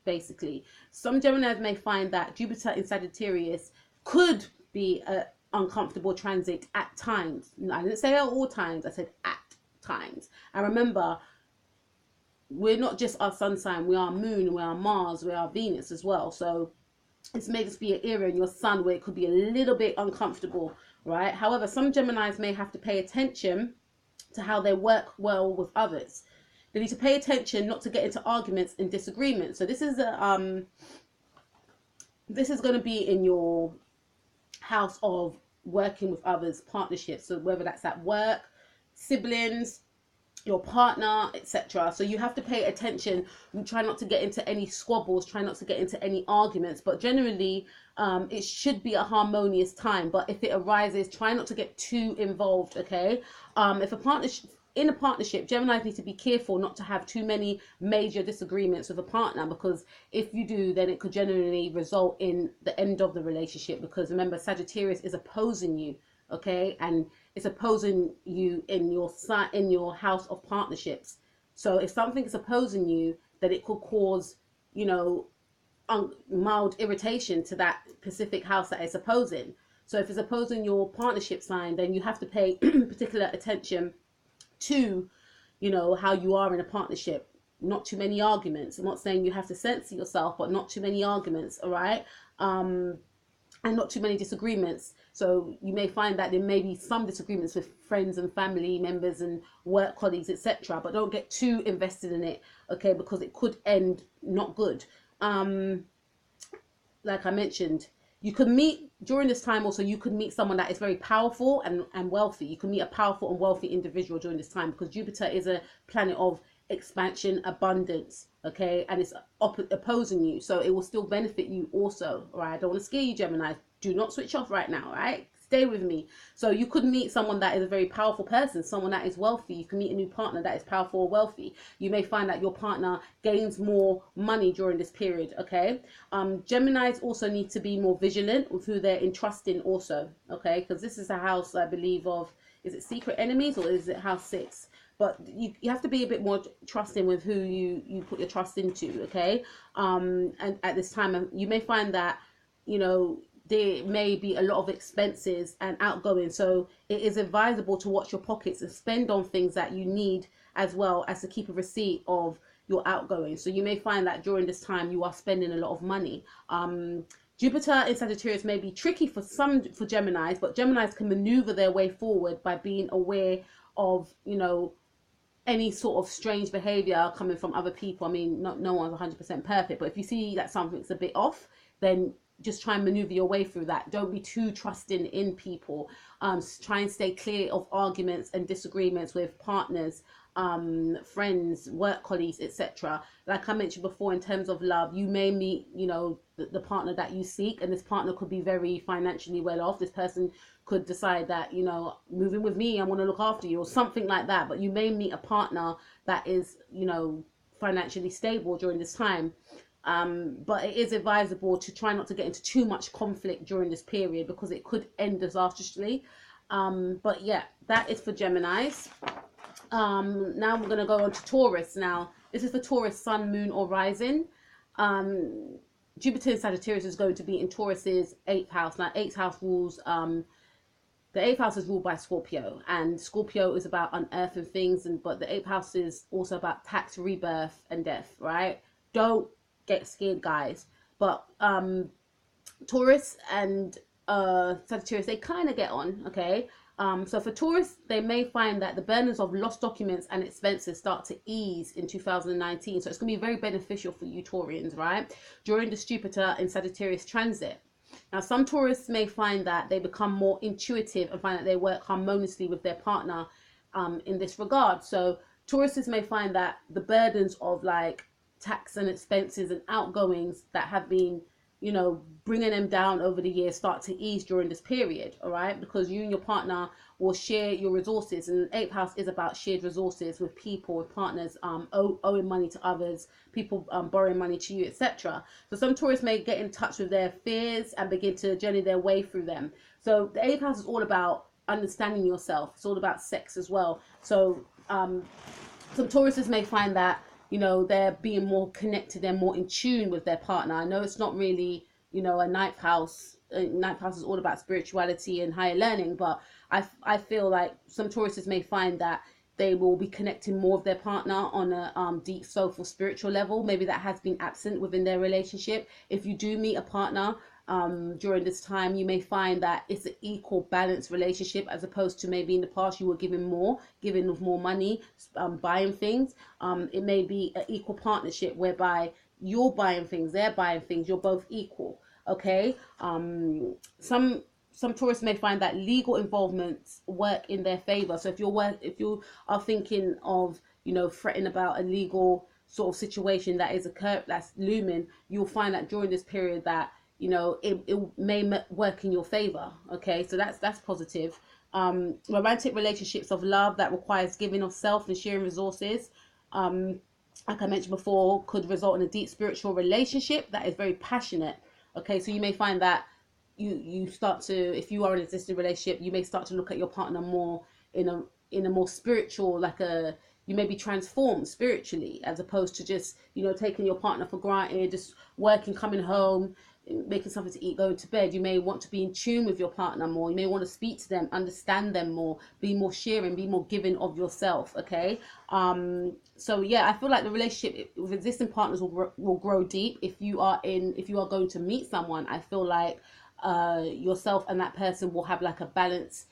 basically. Some Geminis may find that Jupiter in Sagittarius could be a uncomfortable transit at times. I didn't say at all times, I said at times. And remember, we're not just our sun sign, we are Moon, we are Mars, we are Venus as well. So it's may just be an area in your sun where it could be a little bit uncomfortable, right? However, some Geminis may have to pay attention to how they work well with others. They need to pay attention not to get into arguments and disagreements. So this is going to be in your house of working with others, partnerships. So whether that's at work, siblings, your partner, etc. So you have to pay attention. Try not to get into any squabbles, try not to get into any arguments, but generally it should be a harmonious time. But if it arises, try not to get too involved. Okay. If a partnership, in a partnership, Geminis need to be careful not to have too many major disagreements with a partner, because if you do, then it could generally result in the end of the relationship. Because remember, Sagittarius is opposing you, okay, and it's opposing you in your house of partnerships. So if something is opposing you, then it could cause, you know, mild irritation to that specific house that it's opposing. So if it's opposing your partnership sign, then you have to pay particular attention to, you know, how you are in a partnership. Not too many arguments. I'm not saying you have to censor yourself, but not too many arguments, all right? And not too many disagreements. So you may find that there may be some disagreements with friends and family members and work colleagues, etc., but don't get too invested in it, okay, because it could end not good. Like I mentioned, you could meet during this time, also you could meet someone that is very powerful and wealthy. You can meet a powerful and wealthy individual during this time, because Jupiter is a planet of expansion, abundance, okay, and it's opposing you, so it will still benefit you also. All right, I don't want to scare you, Gemini. Do not switch off right now, all right? Stay with me. So you could meet someone that is a very powerful person, someone that is wealthy. You can meet a new partner that is powerful or wealthy. You may find that your partner gains more money during this period, okay? Geminis also need to be more vigilant with who they're entrusting also, okay? Because this is a house, I believe, of, is it secret enemies or is it house 6? But you have to be a bit more trusting with who you put your trust into, okay? And at this time, you may find that, you know, there may be a lot of expenses and outgoing, so it is advisable to watch your pockets and spend on things that you need, as well as to keep a receipt of your outgoing. So you may find that during this time you are spending a lot of money. Jupiter in Sagittarius may be tricky for Geminis, but Geminis can maneuver their way forward by being aware of, you know, any sort of strange behavior coming from other people. I mean, no one's 100% perfect, but if you see that something's a bit off, then just try and maneuver your way through that. Don't be too trusting in people. Try and stay clear of arguments and disagreements with partners, friends, work colleagues, etc. Like I mentioned before, in terms of love, you may meet, you know, the partner that you seek, and this partner could be very financially well off. This person could decide that, you know, moving with me, I want to look after you, or something like that. But you may meet a partner that is, you know, financially stable during this time. But it is advisable to try not to get into too much conflict during this period, because it could end disastrously. But yeah, that is for Geminis. Now we're going to go on to Taurus. Now, this is for Taurus, Sun, Moon, or Rising. Jupiter in Sagittarius is going to be in Taurus's 8th house. Now, 8th house rules, the 8th house is ruled by Scorpio, and Scorpio is about unearthing things, but the 8th house is also about tax, rebirth, and death, right? Don't get scared, guys. But Taurus and Sagittarius, they kind of get on, okay? So for Taurus, they may find that the burdens of lost documents and expenses start to ease in 2019. So it's going to be very beneficial for you Taurians, right? During this Jupiter in Sagittarius transit. Now, some Taurus may find that they become more intuitive and find that they work harmoniously with their partner in this regard. So Tauruses may find that the burdens of like tax and expenses and outgoings that have been, you know, bringing them down over the years start to ease during this period, all right? Because you and your partner will share your resources, and the 8th house is about shared resources with people, with partners, owing money to others, people borrowing money to you, etc. So some Taurus may get in touch with their fears and begin to journey their way through them. So the 8th house is all about understanding yourself. It's all about sex as well. So some Tauruses may find that, you know, they're being more connected, they're more in tune with their partner. I know it's not really, you know, a 9th house. 9th house is all about spirituality and higher learning, but I feel like some Tauruses may find that they will be connecting more with their partner on a deep soulful spiritual level. Maybe that has been absent within their relationship. If you do meet a partner during this time, you may find that it's an equal balanced relationship, as opposed to maybe in the past you were giving with more money, buying things. It may be an equal partnership whereby you're buying things, they're buying things, you're both equal, okay? Some some Taurus may find that legal involvements work in their favor. So if you are thinking of, you know, fretting about a legal sort of situation that is that's looming, you'll find that during this period that, you know, it may work in your favor. Okay, so that's positive. Romantic relationships of love that requires giving of self and sharing resources, like I mentioned before, could result in a deep spiritual relationship that is very passionate. Okay, so you may find that you start to, if you are in an existing relationship, you may start to look at your partner more in a more spiritual, like you may be transformed spiritually, as opposed to just, you know, taking your partner for granted, just working, coming home, making something to eat, going to bed. You may want to be in tune with your partner more. You may want to speak to them, understand them more, be more sharing, be more giving of yourself. Okay, so yeah, I feel like the relationship with existing partners will grow deep. If you are going to meet someone, I feel like yourself and that person will have like a balanced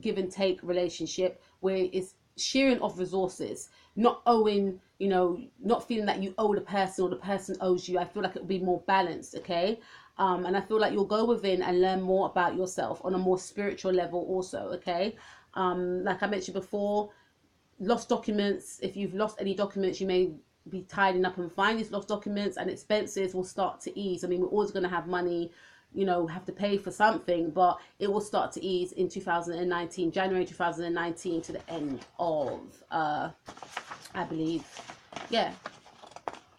give and take relationship where it's sharing of resources, not owing, you know, not feeling that you owe the person or the person owes you. I feel like it will be more balanced. Okay, and I feel like you'll go within and learn more about yourself on a more spiritual level also. Okay, like I mentioned before, lost documents. If you've lost any documents, you may be tidying up and find these lost documents, and expenses will start to ease. I mean, we're always going to have money, you know, have to pay for something, but it will start to ease in 2019, January 2019 to the end of I believe, yeah,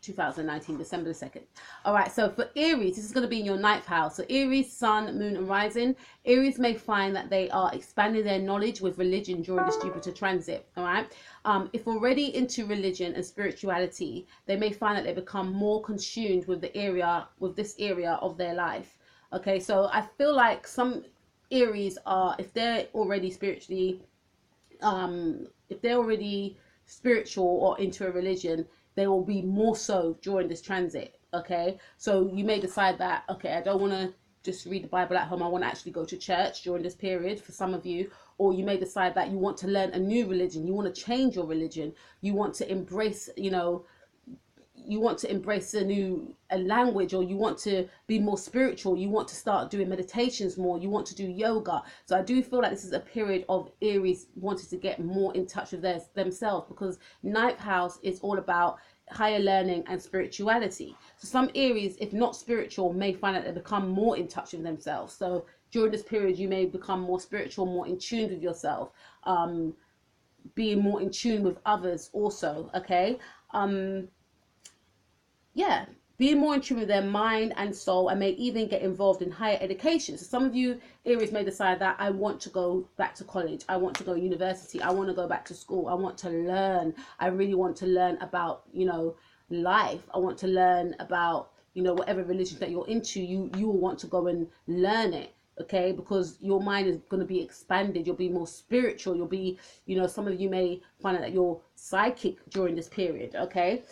2019, December the 2nd. All right, so for Aries, this is going to be in your 9th house. So Aries, Sun, Moon and Rising. Aries may find that they are expanding their knowledge with religion during this Jupiter transit. All right, if already into religion and spirituality, they may find that they become more consumed with this area of their life. Okay, so I feel like some Aries are, if they're already spiritually, spiritual or into a religion, they will be more so during this transit. Okay, so you may decide that, okay, I don't want to just read the Bible at home, I want to actually go to church during this period for some of you. Or you may decide that you want to learn a new religion, you want to change your religion, you want to embrace, you know, you want to embrace a language, or you want to be more spiritual, you want to start doing meditations more, you want to do yoga. So I do feel like this is a period of Aries wanting to get more in touch with themselves, because 9th house is all about higher learning and spirituality. So some Aries, if not spiritual, may find that they become more in touch with themselves. So during this period, you may become more spiritual, more in tune with yourself, being more in tune with others also. Okay, yeah, being more in tune with their mind and soul, and may even get involved in higher education. So some of you Aries may decide that I want to go back to college, I want to go to university, I want to go back to school, I want to learn, I really want to learn about, you know, life, I want to learn about, you know, whatever religion that you're into, you will want to go and learn it. Okay, because your mind is going to be expanded, you'll be more spiritual, you'll be, you know, some of you may find out that you're psychic during this period. Okay,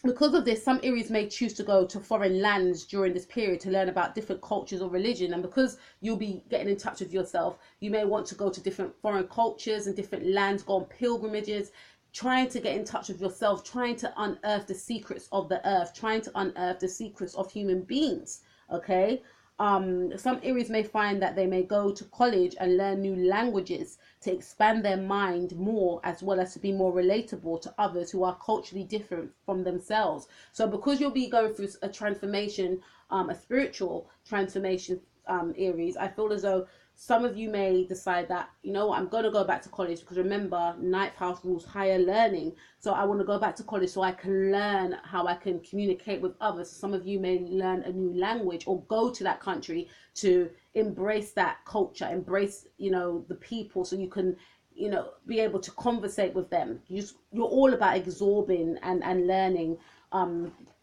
because of this, some Aries may choose to go to foreign lands during this period to learn about different cultures or religion. And because you'll be getting in touch with yourself, you may want to go to different foreign cultures and different lands, go on pilgrimages, trying to get in touch with yourself, trying to unearth the secrets of the earth, trying to unearth the secrets of human beings. Okay, some Aries may find that they may go to college and learn new languages to expand their mind more, as well as to be more relatable to others who are culturally different from themselves. So because you'll be going through a transformation, a spiritual transformation, Aries, I feel as though some of you may decide that, you know what, I'm going to go back to college, because remember, 9th house rules higher learning. So I want to go back to college so I can learn how I can communicate with others. So some of you may learn a new language or go to that country to embrace that culture, embrace, you know, the people, so you can, you know, be able to conversate with them. You're all about absorbing and learning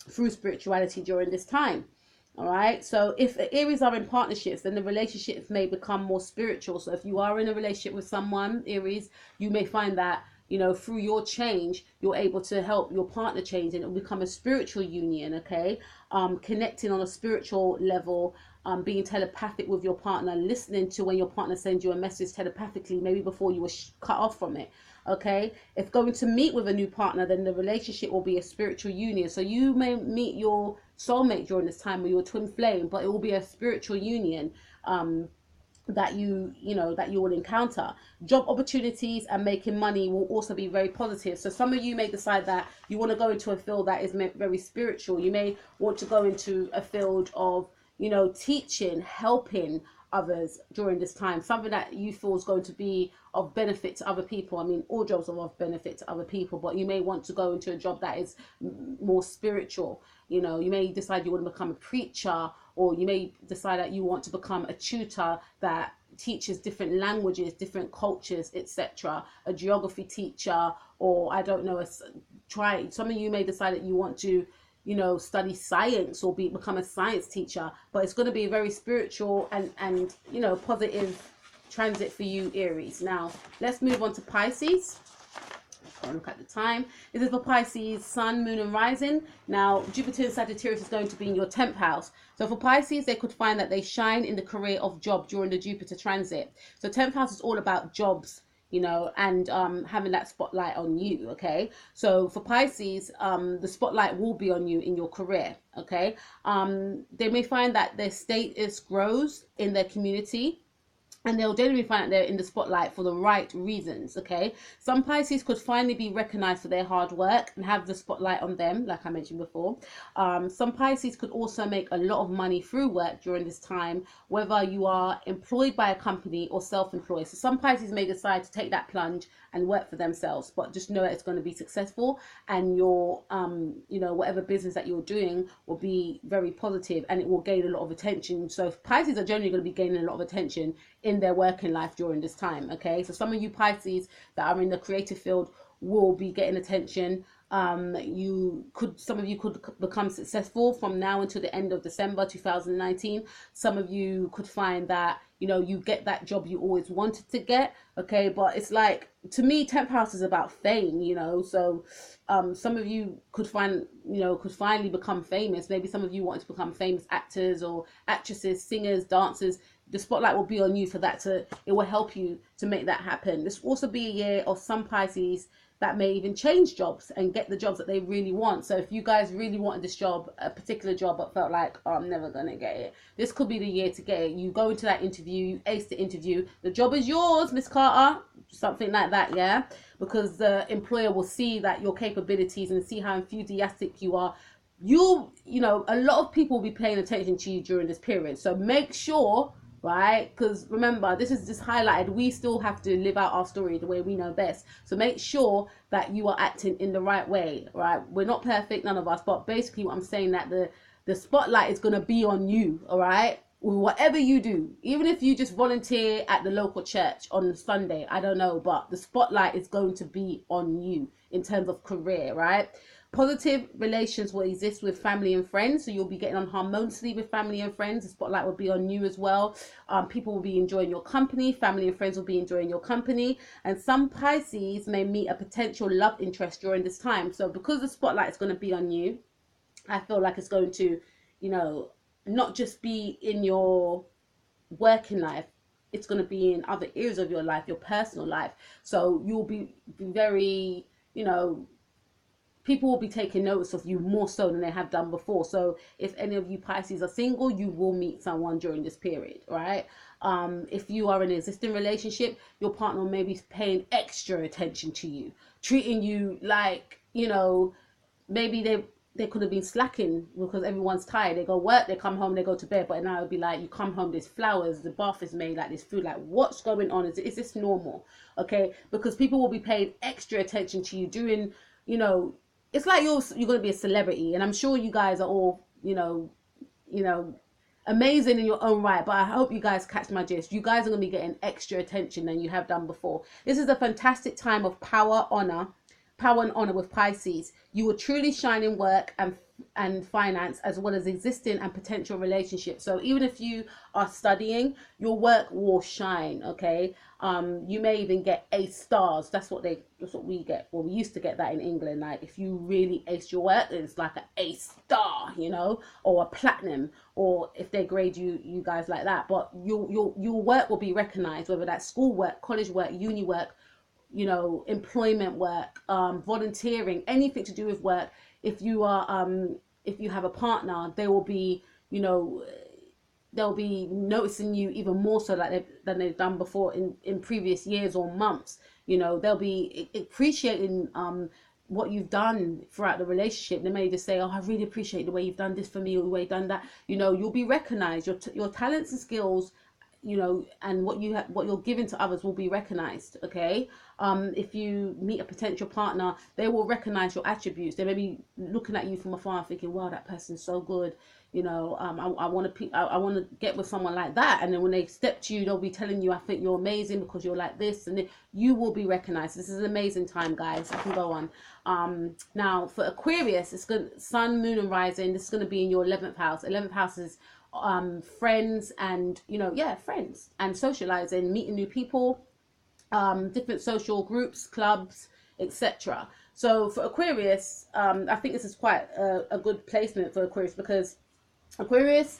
through spirituality during this time. All right, so if Aries are in partnerships, then the relationships may become more spiritual. So if you are in a relationship with someone, Aries, you may find that, you know, through your change, you're able to help your partner change, and it will become a spiritual union. Okay, connecting on a spiritual level, being telepathic with your partner, listening to when your partner sends you a message telepathically, maybe before you were cut off from it. Okay, if going to meet with a new partner, then the relationship will be a spiritual union. So you may meet your soulmate during this time, or your twin flame, but it will be a spiritual union. that that you will encounter. Job opportunities and making money will also be very positive. So some of you may decide that you want to go into a field that is very spiritual. You may want to go into a field of teaching, helping others during this time, something that you feel is going to be of benefit to other people. I mean, all jobs are of benefit to other people, but you may want to go into a job that is more spiritual. You may decide you want to become a preacher, or you may decide that you want to become a tutor that teaches different languages, different cultures, etc. A geography teacher, or I don't know, some of you may decide that you want to study science or become a science teacher, but it's going to be a very spiritual and positive transit for you, Aries. Now let's move on to Pisces. Look at the time. This is for Pisces, Sun, Moon and Rising. Now Jupiter in Sagittarius is going to be in your 10th house. So for Pisces, they could find that they shine in the career of job during the Jupiter transit. So 10th house is all about jobs, and having that spotlight on you. Okay, so for Pisces, the spotlight will be on you in your career. Okay, they may find that their status grows in their community, and they'll generally find that they're in the spotlight for the right reasons. Okay, some Pisces could finally be recognized for their hard work and have the spotlight on them, like I mentioned before. Some Pisces could also make a lot of money through work during this time, whether you are employed by a company or self-employed. So some Pisces may decide to take that plunge and work for themselves, but just know that it's going to be successful, and your whatever business that you're doing will be very positive and it will gain a lot of attention. So Pisces are generally going to be gaining a lot of attention in their working life during this time. Okay, so some of you Pisces that are in the creative field will be getting attention. Some of you could become successful from now until the end of December 2019. Some of you could find that you get that job you always wanted to get. Okay, but it's like, to me, 10th house is about fame. So some of you could could finally become famous. Maybe some of you wanted to become famous actors or actresses, singers, dancers. The spotlight will be on you for that. It will help you to make that happen. This will also be a year of some Pisces that may even change jobs and get the jobs that they really want. So if you guys really wanted this job, a particular job, but felt like, oh, I'm never gonna get it, this could be the year to get it. You go into that interview, you ace the interview, the job is yours, Miss Carter, something like that. Yeah, because the employer will see that your capabilities and see how enthusiastic you are. A lot of people will be paying attention to you during this period, so make sure, right? Because remember, this is just highlighted. We still have to live out our story the way we know best. So make sure that you are acting in the right way, right? We're not perfect, none of us, but basically what I'm saying, that the spotlight is going to be on you, all right? Whatever you do, even if you just volunteer at the local church on Sunday, I don't know, but the spotlight is going to be on you in terms of career, right? Positive relations will exist with family and friends, so you'll be getting on harmoniously with family and friends. The spotlight will be on you as well. People will be enjoying your company. Family and friends will be enjoying your company. And some Pisces may meet a potential love interest during this time. So because the spotlight is going to be on you, I feel like it's going to, not just be in your working life, it's going to be in other areas of your life, your personal life. So you'll be very, people will be taking notice of you more so than they have done before. So if any of you Pisces are single, you will meet someone during this period, right? If you are in an existing relationship, your partner may be paying extra attention to you, treating you like, maybe they could have been slacking because everyone's tired. They go work, they come home, they go to bed. But now it'll be like, you come home, there's flowers, the bath is made, like there's food. Like, what's going on? Is this normal? Okay, because people will be paying extra attention to you doing, it's like you're going to be a celebrity, and I'm sure you guys are all, amazing in your own right, but I hope you guys catch my gist. You guys are going to be getting extra attention than you have done before. This is a fantastic time of power and honor with Pisces. You will truly shine in work and finance, as well as existing and potential relationships. So even if you are studying, your work will shine. Okay, you may even get A stars. That's what we get. Well, we used to get that in England. Like, if you really ace your work, it's like an A star, or a platinum, or if they grade you guys like that. But your work will be recognized, whether that's school work, college work, uni work, employment work, volunteering, anything to do with work. If you are if you have a partner, they will be they'll be noticing you even more so like than they've done before in previous years or months. You know, they'll be appreciating what you've done throughout the relationship. They may just say, oh, I really appreciate the way you've done this for me, or the way you've done that. You know, you'll be recognized. Your talents and skills, you know, and what you're giving to others will be recognized. Okay. If you meet a potential partner, they will recognize your attributes. They may be looking at you from afar thinking, wow, that person's so good, you know, I want to get with someone like that. And then when they step to you, they'll be telling you, I think you're amazing because you're like this, and then you will be recognized. This is an amazing time, guys. I can go on. Now for Aquarius, it's good, sun, moon and rising. This is going to be in your 11th house. 11th house is friends, and you know, yeah, friends and socializing, meeting new people, different social groups, clubs, etc. So for Aquarius, I think this is quite a good placement for Aquarius, because Aquarius,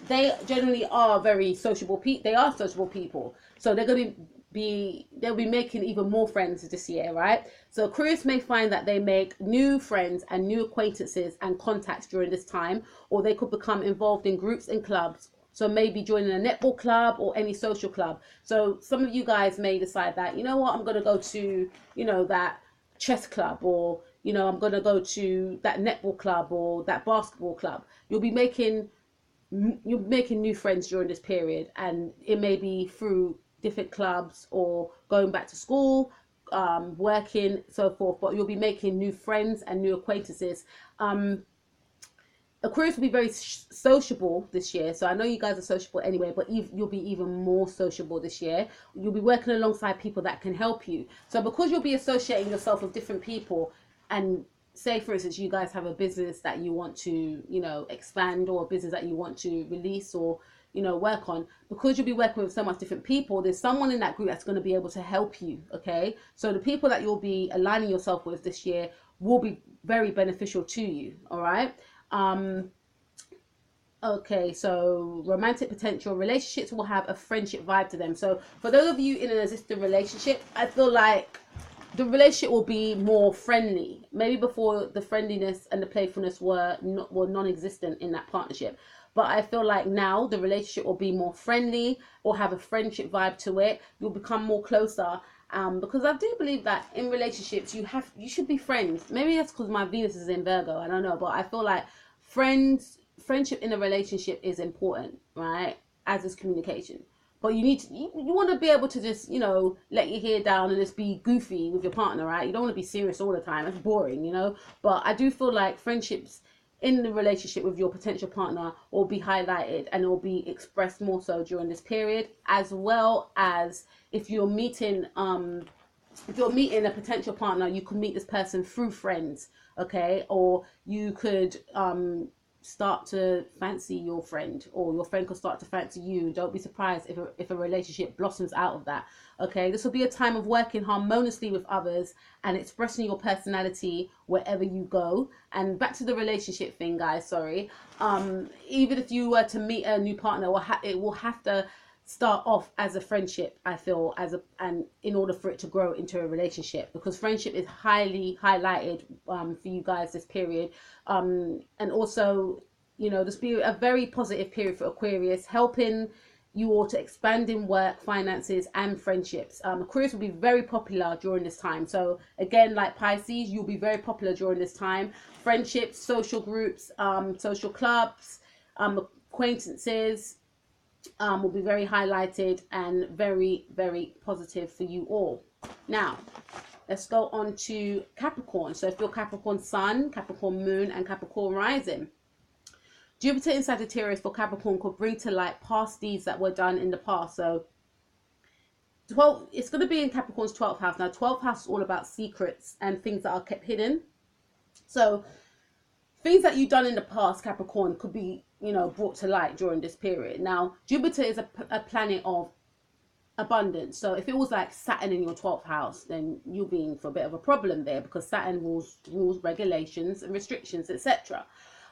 they generally are very sociable people. They are sociable people, so they'll be making even more friends this year, right? So Aquarius may find that they make new friends and new acquaintances and contacts during this time, or they could become involved in groups and clubs. So maybe joining a netball club or any social club. So some of you guys may decide that, you know what, I'm going to go to, you know, that chess club, or, you know, I'm going to go to that netball club or that basketball club. You're making new friends during this period, and it may be through different clubs or going back to school, working, so forth, but you'll be making new friends and new acquaintances. Aquarius will be very sociable this year. So I know you guys are sociable anyway, but you'll be even more sociable this year. You'll be working alongside people that can help you. So because you'll be associating yourself with different people, and say for instance you guys have a business that you want to, you know, expand, or a business that you want to release or, you know, work on, because you'll be working with so much different people, there's someone in that group that's going to be able to help you. Okay, so the people that you'll be aligning yourself with this year will be very beneficial to you. All right. Okay, so romantic potential, relationships will have a friendship vibe to them. So for those of you in an existing relationship, I feel like the relationship will be more friendly. Maybe before, the friendliness and the playfulness were non-existent in that partnership, but I feel like now the relationship will be more friendly or have a friendship vibe to it. You'll become more closer, because I do believe that in relationships you should be friends. Maybe that's because my Venus is in Virgo, I don't know, but I feel like friendship in a relationship is important, right? As is communication. But you want to be able to just, you know, let your hair down and just be goofy with your partner, right? You don't want to be serious all the time. That's boring, you know. But I do feel like friendships in the relationship with your potential partner will be highlighted, and it will be expressed more so during this period, as well as if you're meeting a potential partner, you could meet this person through friends, okay? Or you could start to fancy your friend, or your friend could start to fancy you. Don't be surprised if a relationship blossoms out of that. Okay, this will be a time of working harmoniously with others and expressing your personality wherever you go. And back to the relationship thing, guys, sorry, even if you were to meet a new partner, it will have to start off as a friendship, I feel, and in order for it to grow into a relationship, because friendship is highly highlighted for you guys this period. And also, you know, this be a very positive period for Aquarius, helping you all to expand in work, finances and friendships. Aquarius will be very popular during this time. So again, like Pisces, you'll be very popular during this time. Friendships, social groups, social clubs, acquaintances, will be very highlighted and very, very positive for you all. Now, let's go on to Capricorn. So if you're Capricorn Sun, Capricorn Moon and Capricorn Rising, Jupiter in Sagittarius for Capricorn could bring to light past deeds that were done in the past. So it's going to be in Capricorn's 12th house. Now, 12th house is all about secrets and things that are kept hidden. So things that you've done in the past, Capricorn, could be, you know, brought to light during this period. Now, Jupiter is a planet of abundance. So if it was like Saturn in your 12th house, then you'll be in for a bit of a problem there, because Saturn rules regulations and restrictions, etc.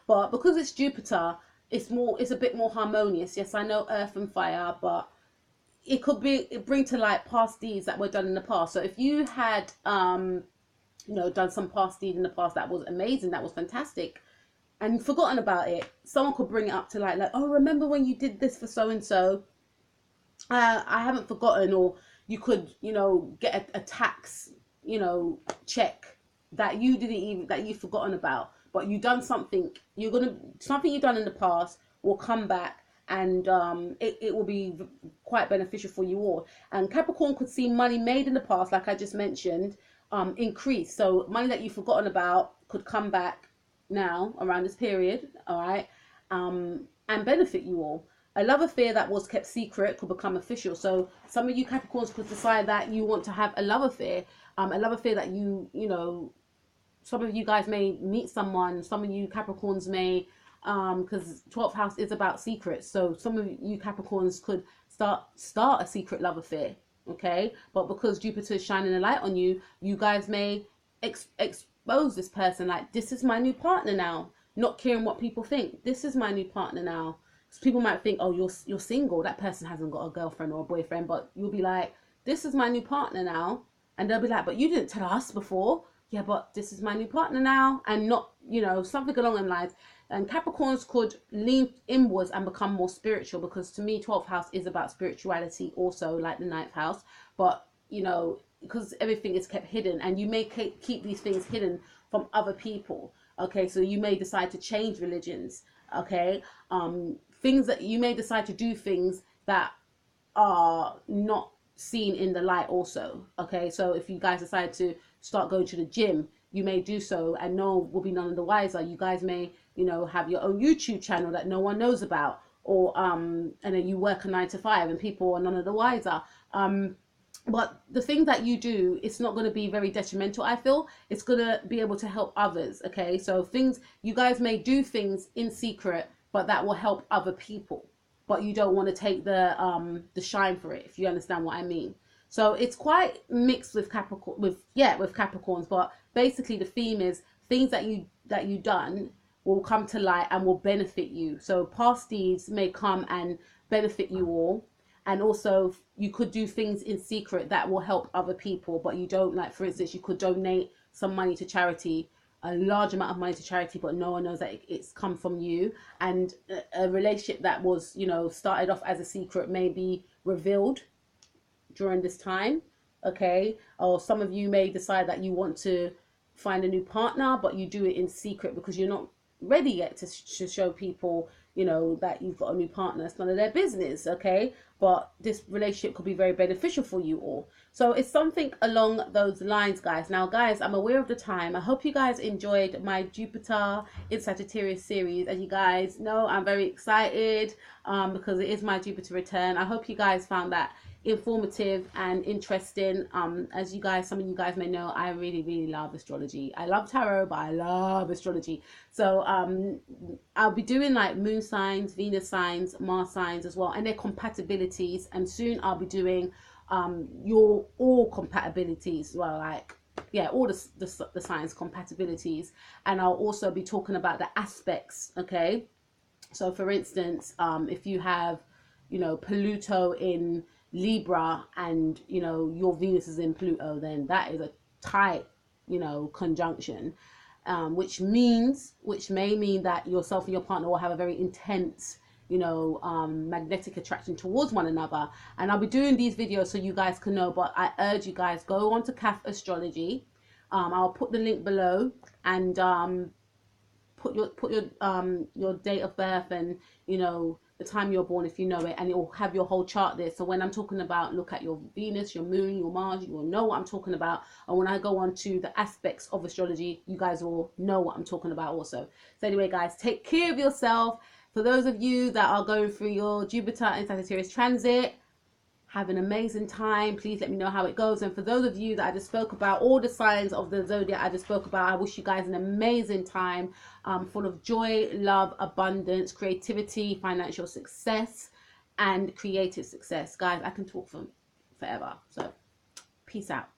But because it's Jupiter, it's a bit more harmonious. Yes, I know earth and fire, but it could bring to light past deeds that were done in the past. So if you had you know, done some past deed in the past that was amazing, that was fantastic, and forgotten about it. Someone could bring it up to like, oh, remember when you did this for so and so? I haven't forgotten. Or you could, you know, get a tax, you know, check that you didn't even, that you've forgotten about, but you done something. Something you've done in the past will come back, and it will be quite beneficial for you all. And Capricorn could see money made in the past, like I just mentioned, increase. So money that you've forgotten about could come back now around this period, all right, and benefit you all. A love affair that was kept secret could become official. So some of you Capricorns could decide that you want to have a love affair that you know, some of you guys may meet someone, some of you Capricorns may, because 12th house is about secrets. So some of you Capricorns could start a secret love affair, okay? But because Jupiter is shining a light on you, you guys may expose this person, like, this is my new partner now, not caring what people think. This is my new partner now. So people might think, oh, you're single, that person hasn't got a girlfriend or a boyfriend, but you'll be like, this is my new partner now. And they'll be like, but you didn't tell us before. Yeah, but this is my new partner now. And not, you know, something along them lines. And Capricorns could lean inwards and become more spiritual, because to me 12th house is about spirituality also, like the 9th house. But, you know, because everything is kept hidden, and you may keep these things hidden from other people. Okay, so you may decide to change religions. Okay, things that you may decide to do, things that are not seen in the light also. Okay, so if you guys decide to start going to the gym, you may do so, and no one will be none of the wiser. You guys may, you know, have your own YouTube channel that no one knows about, or and then you work a 9 to 5 and people are none of the wiser. But the thing that you do, it's not going to be very detrimental, I feel. It's going to be able to help others, okay? So things, you guys may do things in secret, but that will help other people. But you don't want to take the shine for it, if you understand what I mean. So it's quite mixed with Capricorn, with Capricorns. But basically the theme is things that you done will come to light and will benefit you. So past deeds may come and benefit you all. And also you could do things in secret that will help other people, but you don't, like, for instance, you could donate some money to charity, a large amount of money to charity, but no one knows that it's come from you. And a relationship that was, you know, started off as a secret may be revealed during this time, okay? Or some of you may decide that you want to find a new partner, but you do it in secret because you're not ready yet to show people, you know, that you've got a new partner. It's none of their business, okay? But this relationship could be very beneficial for you all. So it's something along those lines, guys. Now, guys, I'm aware of the time. I hope you guys enjoyed my Jupiter in Sagittarius series. As you guys know, I'm very excited because it is my Jupiter return. I hope you guys found that informative and interesting. As you guys, some of you guys may know, I really love astrology. I love tarot, but I love astrology. So I'll be doing like moon signs, Venus signs, Mars signs as well, and their compatibilities. And soon I'll be doing your all compatibilities, well, like, yeah, all the signs compatibilities. And I'll also be talking about the aspects, okay? So for instance, if you have, you know, Pluto in Libra and, you know, your Venus is in Pluto, then that is a tight, you know, conjunction, which may mean that yourself and your partner will have a very intense, you know, magnetic attraction towards one another. And I'll be doing these videos so you guys can know, but I urge you guys, go on to CAF Astrology. I'll put the link below, and put your date of birth and, you know, the time you're born if you know it, and it will have your whole chart there. So when I'm talking about, look at your Venus, your moon, your Mars, you will know what I'm talking about. And when I go on to the aspects of astrology, you guys will know what I'm talking about also. So anyway, guys, take care of yourself. For those of you that are going through your Jupiter and Sagittarius transit, have an amazing time. Please let me know how it goes. And for those of you that I just spoke about, all the signs of the zodiac I just spoke about, I wish you guys an amazing time, full of joy, love, abundance, creativity, financial success, and creative success. Guys, I can talk for forever. So peace out.